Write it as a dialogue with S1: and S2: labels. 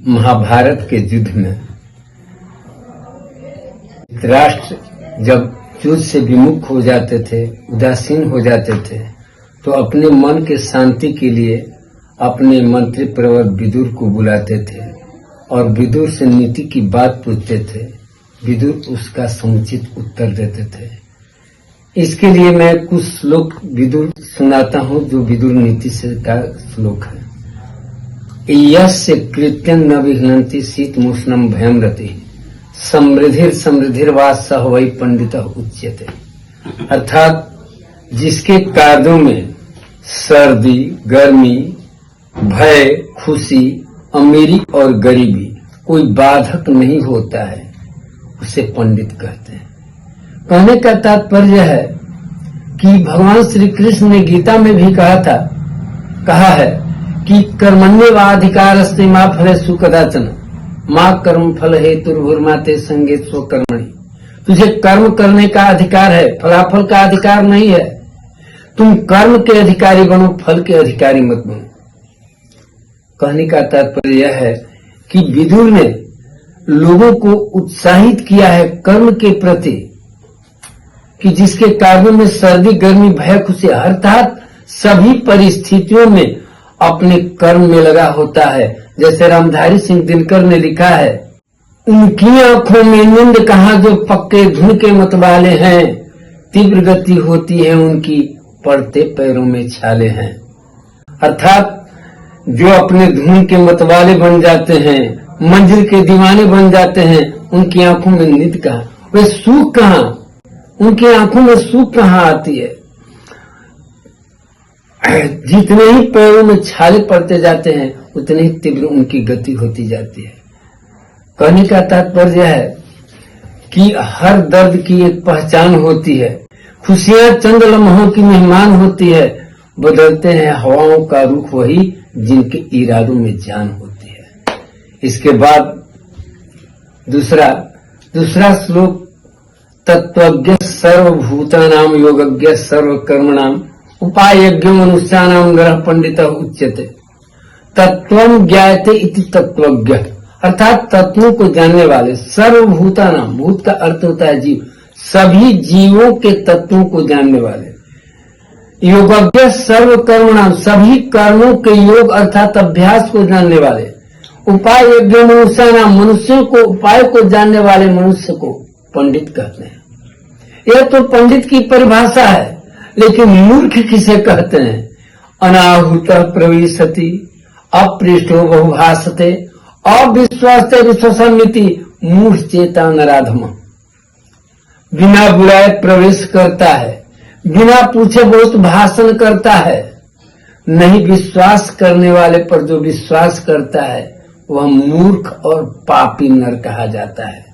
S1: महाभारत के युद्ध में धृतराष्ट्र जब युद्ध से विमुख हो जाते थे, उदासीन हो जाते थे, तो अपने मन के शांति के लिए अपने मंत्री प्रवर विदुर को बुलाते थे और विदुर से नीति की बात पूछते थे। विदुर उसका समुचित उत्तर देते थे। इसके लिए मैं कुछ श्लोक विदुर सुनाता हूँ, जो विदुर नीति से का श्लोक है। यस्य कृत्यं न विघ्नन्ति शीतमुष्णं भयं रति समृद्धिर् सह वै पंडितः उच्यते। अर्थात जिसके कार्यों में सर्दी, गर्मी, भय, खुशी, अमीरी और गरीबी कोई बाधक नहीं होता है, उसे पंडित कहते हैं। कहने का तात्पर्य है कि भगवान श्री कृष्ण ने गीता में भी कहा है कि कर्मण्येवाधिकारस्ते मा फलेषु कदाचन मां कर्म फल हेतुर्भुर्माते संगे स्वकर्मणि। तुझे कर्म करने का अधिकार है, फलाफल का अधिकार नहीं है। तुम कर्म के अधिकारी बनो, फल के अधिकारी मत बनो। कहने का तात्पर्य यह है कि विदुर ने लोगों को उत्साहित किया है कर्म के प्रति, कि जिसके कार्यों में सर्दी, गर्मी, भय, खुशी, अर्थात सभी परिस्थितियों में अपने कर्म में लगा होता है। जैसे रामधारी सिंह दिनकर ने लिखा है, उनकी आंखों में नींद कहाँ जो पक्के धुन के मतवाले हैं, तीव्र गति होती है उनकी, पड़ते पैरों में छाले हैं। अर्थात जो अपने धुन के मतवाले बन जाते हैं, मंजिल के दीवाने बन जाते हैं, उनकी आंखों में नींद कहाँ, वे सुख कहाँ, उनकी आंखों में सुख कहाँ आती है। जितने ही पैरों में छाले पड़ते जाते हैं, उतनी ही तीव्र उनकी गति होती जाती है। कहने का तात्पर्य है कि हर दर्द की एक पहचान होती है। खुशियां चंद लम्हों की मेहमान होती है, बदलते हैं हवाओं का रुख वही जिनके इरादों में जान होती है। इसके बाद दूसरा श्लोक, तत्वज्ञ सर्वभूतानां योगज्ञ सर्वकर्मणाम उपायज्ञ मनुष्याणां ग्रह पंडितः उच्यते। तत्वं ज्ञायते इति तत्वज्ञ, अर्थात तत्वों को जानने वाले, सर्वभूतानां, भूत का अर्थ होता है जीव, सभी जीवों के तत्वों को जानने वाले, योगज्ञ सर्वकर्मणाम, सभी कर्मों के योग अर्थात अभ्यास को जानने वाले, उपायज्ञ मनुष्याणां, मनुष्यों को उपाय को जानने वाले मनुष्य को पंडित कहते हैं। यह तो पंडित की परिभाषा है, लेकिन मूर्ख किसे कहते हैं? अनाहुतः प्रविशति अपृष्टो बहुभाषते अविश्वासते विश्वसन्निति मूढ़ चेता नराधम। बिना बुलाए प्रवेश करता है, बिना पूछे बहुत भाषण करता है। नहीं विश्वास करने वाले पर जो विश्वास करता है वह मूर्ख और पापी नर कहा जाता है।